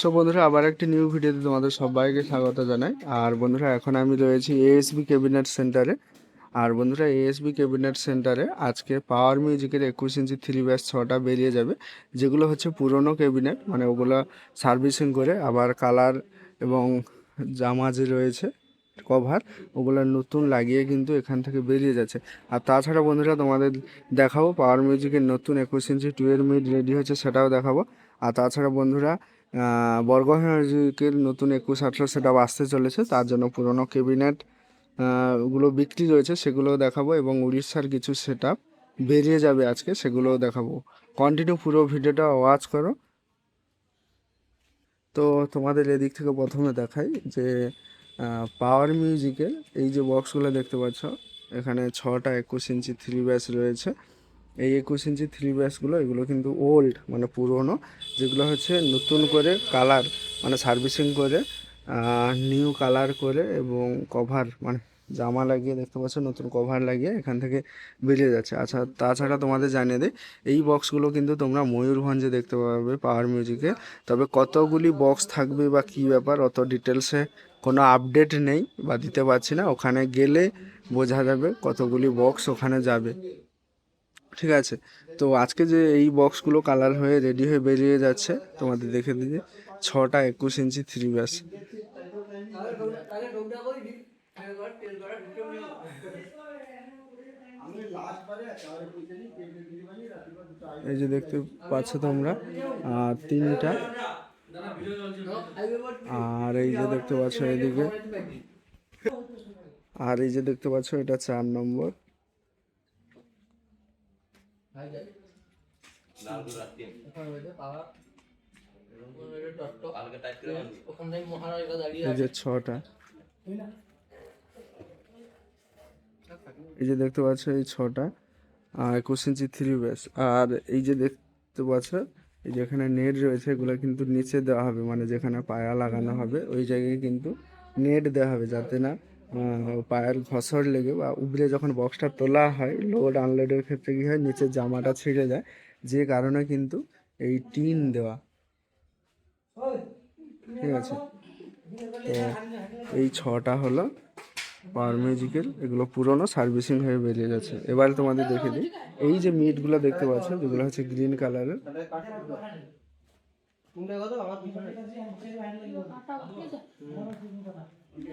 So বন্ধুরা, আবার একটি নিউ ভিডিওতে তোমাদের সবাইকে স্বাগত জানাই। আর বন্ধুরা, এখন আমি রয়েছি এএসবি ক্যাবিনেট সেন্টারে। আর বন্ধুরা, এএসবি ক্যাবিনেট সেন্টারে আজকে পাওয়ার মিউজিকের 21 ইঞ্চি 3 ব্যাস 6টা বেরিয়ে যাবে, যেগুলো হচ্ছে পুরনো ক্যাবিনেট, মানে ওগুলো সার্ভিসিং করে আবার কালার এবং জামা যে রয়েছে কভার, ওগুলো নতুন লাগিয়ে কিন্তু এখান থেকে বেরিয়ে যাচ্ছে। আর তাছাড়া বন্ধুরা, তোমাদের দেখাবো পাওয়ার মিউজিকের নতুন 21 ইঞ্চি 12 মিড রেডি হচ্ছে, সেটাও দেখাবো। আর তাছাড়া বন্ধুরা, বরগম মিউজিকের নতুন 21-18 সেটআপ আসতে চলেছে, তার জন্য পুরনো ক্যাবিনেট গুলো বিক্রি রয়েছে, সেগুলোও দেখাবো। এবং উড়িষ্যার কিছু সেটআপ বেরিয়ে যাবে আজকে, সেগুলোও দেখাবো। কন্টিনিউ পুরো ভিডিওটা ওয়াচ করো। তো তোমাদের এদিক থেকে প্রথমে দেখাই যে পাওয়ার মিউজিকের এই যে বক্সগুলো দেখতে পাচ্ছ, এখানে 6টা 21 ইঞ্চি 3 ব্যাস রয়েছে। এই 21 ইঞ্চি 3 ব্যাসগুলো, এগুলো কিন্তু ওল্ড, মানে পুরনো, যেগুলো হচ্ছে নতুন করে কালার, মানে সার্ভিসিং করে নিউ কালার করে এবং কভার, মানে জামা লাগিয়ে দেখতে পাচ্ছ, নতুন কভার লাগিয়ে এখান থেকে বেরিয়ে যাচ্ছে। আচ্ছা, তাছাড়া তোমাদের জানিয়ে দিই, এই বক্সগুলো কিন্তু তোমরা ময়ূরভঞ্জে দেখতে পাবে পাওয়ার মিউজিকে। তবে কতগুলি বক্স থাকবে বা কী ব্যাপার, অত ডিটেলসে কোনো আপডেট নেই বা দিতে পারছি না। ওখানে গেলে বোঝা যাবে কতগুলি বক্স ওখানে যাবে। ঠিক আছে, তো আজকে যে এই বক্সগুলো কালার হয়ে রেডি হয়ে বেরিয়ে যাচ্ছে, তোমাদের দেখে দিই, 6টা 21 ইঞ্চি 3 ব্যাস। এই যে দেখতে পাচ্ছ তোমরা, 3টা। আর এই যে দেখতে পাচ্ছ এদিকে, আর এই যে দেখতে পাচ্ছ এটা 4 নম্বর। এই যে 6টা, এই যে দেখতে পাচ্ছ এই 6টা 21 ইঞ্চি 3 ব্যাস। আর এই যে দেখতে পাচ্ছ, এই যেখানে নেট রয়েছে, এগুলো কিন্তু নিচে দেওয়া হবে, মানে যেখানে পায়া লাগানো হবে ওই জায়গায় কিন্তু নেট দেওয়া হবে, যাতে না পায়ের ঘষড় লেগে বা উবড়ে যখন বক্সটা তোলা হয়, লোড আনলোডের ক্ষেত্রে কী হয়, নিচের জামাটা ছিঁড়ে যায়, যে কারণে কিন্তু এই টিন দেওয়া। ঠিক আছে, তো এই 6টা হলো পাওয়ার মিউজিকের, এগুলো পুরনো সার্ভিসিং হয়ে বেরিয়ে যাচ্ছে। এবার তোমাদের দেখে দিই, এই যে মিটগুলো দেখতে পাচ্ছ, যেগুলো হচ্ছে গ্রিন কালারের,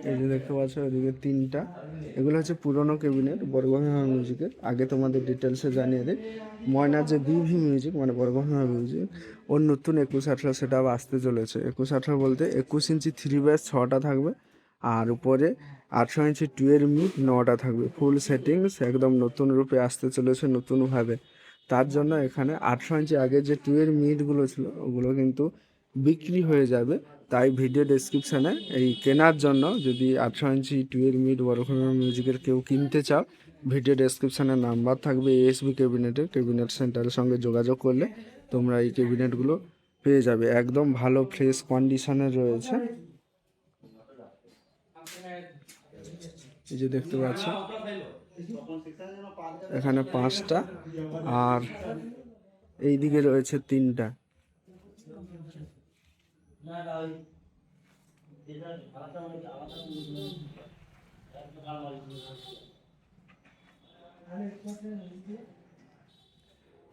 এই যে দেখতে পাচ্ছ এদিকে 3টা, এগুলো হচ্ছে পুরনো ক্যাবিনেট বরগহিমা মিউজিকের। আগে তোমাদের ডিটেলসে জানিয়ে দিই, ময়নার যে বিভি মিউজিক, মানে বরগহিমা মিউজিক, ওর নতুন 21-18 সেটআপ আসতে চলেছে। 21-18 বলতে 21 ইঞ্চি 3 ব্যাস 6টা থাকবে, আর উপরে 18 ইঞ্চি 12 মিড 9টা থাকবে। ফুল সেটিংস একদম নতুন রূপে আসতে চলেছে, নতুনভাবে। তার জন্য এখানে 18 ইঞ্চি আগে যে 12 মিডগুলো ছিল, ওগুলো কিন্তু বিক্রি হয়ে যাবে। তাই ভিডিও ডেসক্রিপশানে এই কেনার জন্য, যদি 18 ইঞ্চি 12 মিড বড় মিউজিকের কেউ কিনতে চাও, ভিডিও ডেসক্রিপশানে নাম্বার থাকবে এএসবি ক্যাবিনেটের, ক্যাবিনেট সেন্টারের সঙ্গে যোগাযোগ করলে তোমরা এই ক্যাবিনেটগুলো পেয়ে যাবে। একদম ভালো ফ্রেশ কন্ডিশনে রয়েছে। এই যে দেখতে পাচ্ছ, এখানে 5টা, আর এই দিকে রয়েছে 3টা।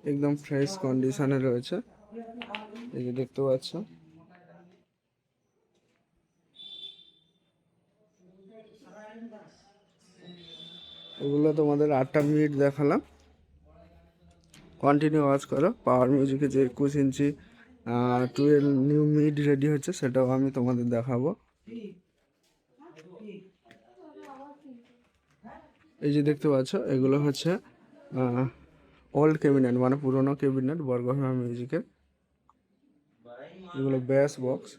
একদম ফ্রেশ কন্ডিশনে রয়েছে, এই যে দেখতে পাচ্ছ। এগুলো তোমাদের 8টা মিনিট দেখালাম, কন্টিনিউ ওয়াচ করো। পাওয়ার মিউজিকে যে 21 ইঞ্চি 12 মিড রেডি হচ্ছে, সেটাও আমি তোমাদের দেখাবো। এই যে দেখতে পাচ্ছ, এগুলো হচ্ছে ওল্ড ক্যাবিনেট, মানে পুরোনো ক্যাবিনেট বরগহিমা মিউজিকের, এগুলো ব্যাস বক্স।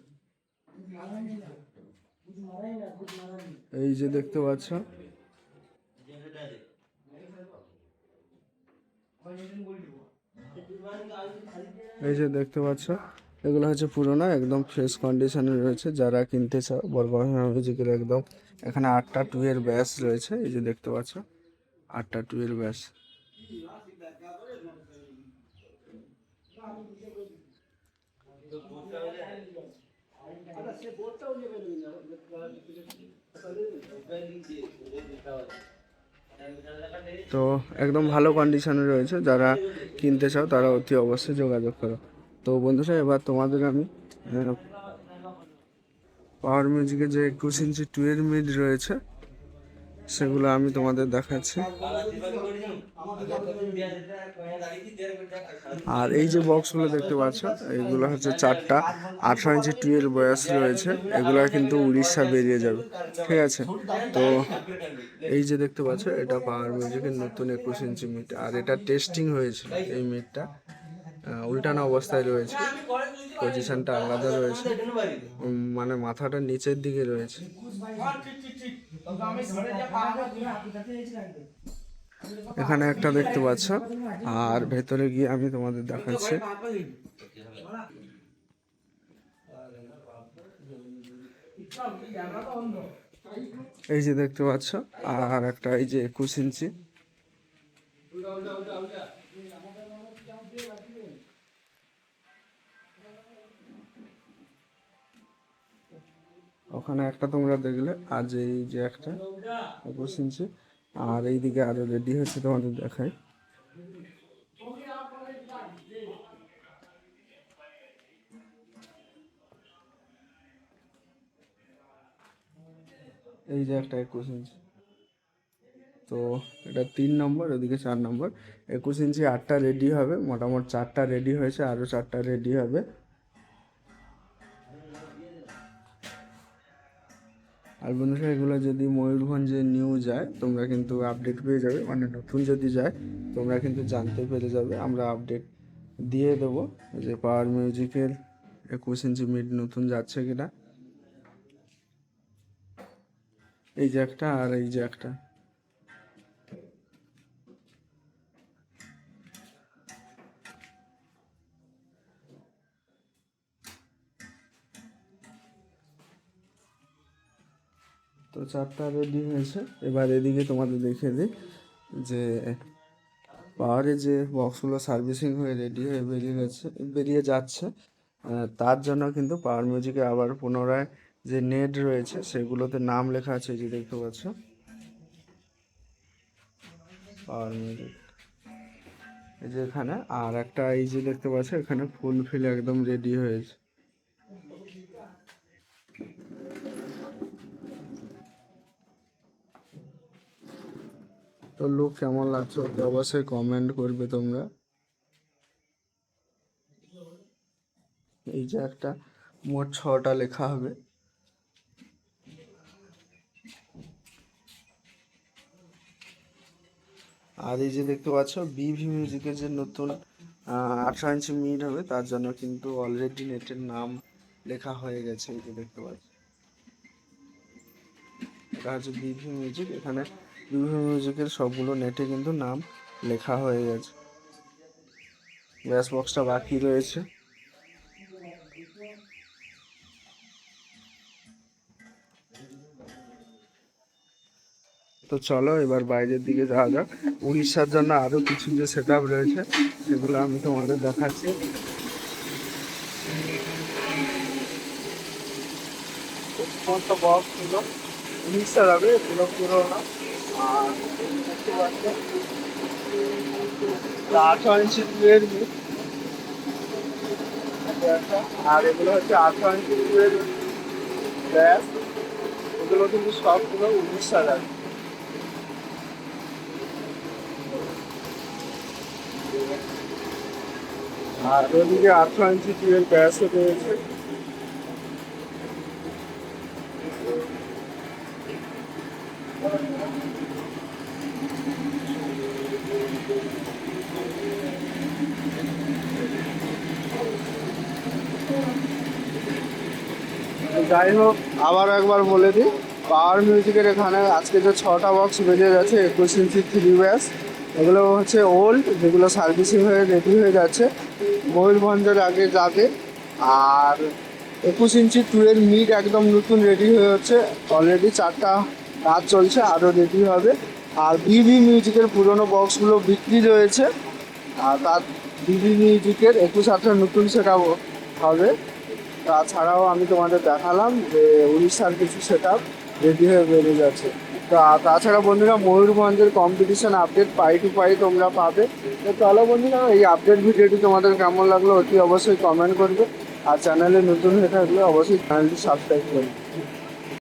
এই যে দেখতে পাচ্ছ, এই যে দেখতে পাচ্ছ, এগুলো হচ্ছে পুরোনো, একদম ফ্রেশ কন্ডিশনে রয়েছে। যারা কিনতে চাও বরগহিমা মিউজিকের, একদম এখানে 8টা 2 ব্যাস রয়েছে, এই যে দেখতে পাচ্ছ 8টা 2 ব্যাস। তো একদম ভালো কন্ডিশনে রয়েছে, যারা কিনতে চাও তারা অতি অবশ্যই যোগাযোগ করো। তো বন্ধুরা, এবার তোমাদের আমি পাওয়ার মিউজিকের যে 21 ইঞ্চি 12 মিড রয়েছে সেগুলো আমি তোমাদের দেখাচ্ছি। আর এই যে বক্সগুলো দেখতে পাচ্ছ, এগুলো হচ্ছে 4টা 18 ইঞ্চি 12 বয়স রয়েছে, এগুলো কিন্তু উড়িষ্যা বেরিয়ে যাবে, ঠিক আছে। তো এই যে দেখতে পাচ্ছ, এটা পাওয়ার মিউজিকের নতুন 21 ইঞ্চি মিট, আর এটা টেস্টিং হয়েছিল। এই মিটটা উল্টানো অবস্থায় রয়েছে, পজিশনটা আলাদা রয়েছে, মানে মাথাটা নিচের দিকে রয়েছে। এখানে একটা দেখতে পাচ্ছ, আর ভেতরে গিয়ে আমি তোমাদের দেখাচ্ছি। এই যে দেখতে পাচ্ছ, আর একটা এই যে 21 ইঞ্চি। ওখানে একটা তোমরা দেখলে, আজ এই যে একটা 21 ইঞ্চি, আর এইদিকে আরো রেডি হচ্ছে, তোমাদের দেখাই। এই যে একটা 21 ইঞ্চি, তো এটা 3 নম্বর, ওদিকে 4 নম্বর। 21 ইঞ্চি 8টা রেডি হবে, মোটামুটি 4টা রেডি হয়েছে, আরও 4টা রেডি হবে। আর বন্ধুরা, এগুলো যদি ময়ূরভঞ্জে নিউ যায় তোমরা কিন্তু আপডেট পেয়ে যাবে, মানে নতুন যদি যায় তোমরা কিন্তু জানতে পেরে যাবে, আমরা আপডেট দিয়ে দেবো যে পাওয়ার মিউজিকের 21 ইঞ্চি মিড নতুন যাচ্ছে কিনা। এই যে একটা, আর এই যে একটা। তো 4টা রেডি হয়েছে। এবার এদিকে তোমাদের দেখিয়ে দিই যে পাওয়ারে যে বক্সগুলো সার্ভিসিং হয়ে রেডি হয়ে বেরিয়ে যাচ্ছে, তার জন্য কিন্তু পাওয়ার মিউজিকে আবার পুনরায় যে নেট রয়েছে সেগুলোতে নাম লেখা আছে, যে দেখতে পাচ্ছ পাওয়ার মিউজিক, এই যে এখানে। আর একটা এই যে দেখতে পাচ্ছ, এখানে ফুল ফিল একদম রেডি হয়েছে। তো লুক কেমন লাগছে অবশ্যই কমেন্ট করবে তোমরা। এই যে একটা, মোট 6টা লেখা হবে। আর এই যে দেখতে পাচ্ছ বিভি মিউজিকের যে নতুন 18 ইঞ্চি মিড হবে, তার জন্য কিন্তু অলরেডি নেটের নাম লেখা হয়ে গেছে। এই যে দেখতে পাচ্ছ, এটা হচ্ছে বিভি মিউজিক। এখানে বিভি মিউজিকের সবগুলো নেটে কিন্তু নাম লেখা হয়ে গেছে, ব্যাস বক্সটা বাকি রয়েছে। তো চলো এবার বাইরের দিকে যাওয়া যাক। উড়িষ্যার জন্য আরো কিছু যে সেট আপ রয়েছে সেগুলো আমি তোমাদের দেখাচ্ছি। বক্স ছিল উড়িষ্যার হবে, এগুলো পুরোনো। আর 18 ইঞ্চি দুয়ের মিট, আর এগুলো হচ্ছে 18 ইঞ্চি দুয়ের ব্যাস। এগুলো কিন্তু সবগুলো উড়িষ্যার আছে। আর ওদিকে 18 ইঞ্চি 12 ব্যাসও রয়েছে। যাই হোক, আবার একবার বলে দিই, পাওয়ার মিউজিকের এখানে আজকে যে 6টা বক্স বেরিয়ে গেছে 21 ইঞ্চি 3 ব্যাস, এগুলো হচ্ছে ওল্ড, যেগুলো সার্ভিসিং হয়ে রেডি হয়ে যাচ্ছে, ময়ূরভঞ্জের আগে যাবে। আর 21 ইঞ্চি 2 মিড একদম নতুন রেডি হয়ে হচ্ছে, অলরেডি 4টা কাজ চলছে, আরও রেডি হবে। আর বিভি মিউজিকের পুরোনো বক্সগুলো বিক্রি রয়েছে, আর তার বিভি মিউজিকের 21 18 নতুন সেটা হবে। তাছাড়াও আমি তোমাদের দেখালাম যে উড়িষ্যার কিছু সেট আপ রেডি হয়ে বেরিয়ে যাচ্ছে। তাছাড়া বন্ধুরা ময়ূরভঞ্জের কম্পিটিশন আপডেট পাই টু পাই তোমরা পাবে। তো চলো বন্ধুরা, এই আপডেট ভিডিওটি তোমাদের কেমন লাগলো অতি অবশ্যই কমেন্ট করবে, আর চ্যানেলে নতুন হয়ে থাকলে অবশ্যই চ্যানেলটি সাবস্ক্রাইব করবে।